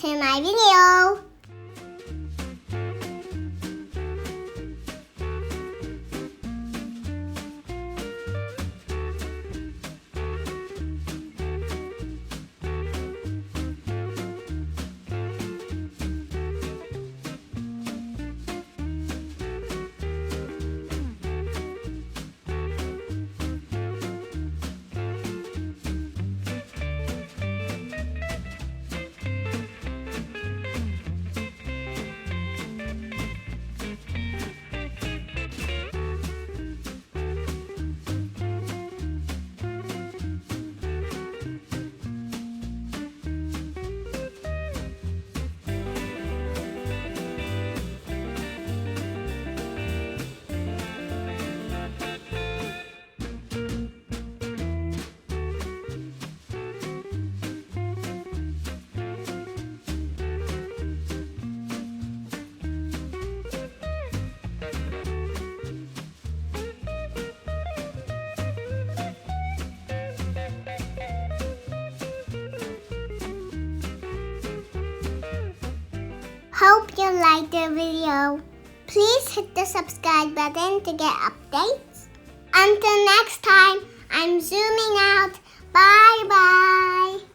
to my video. Hope you liked the video. Please hit the subscribe button to get updates. Until next time, I'm zooming out. Bye bye.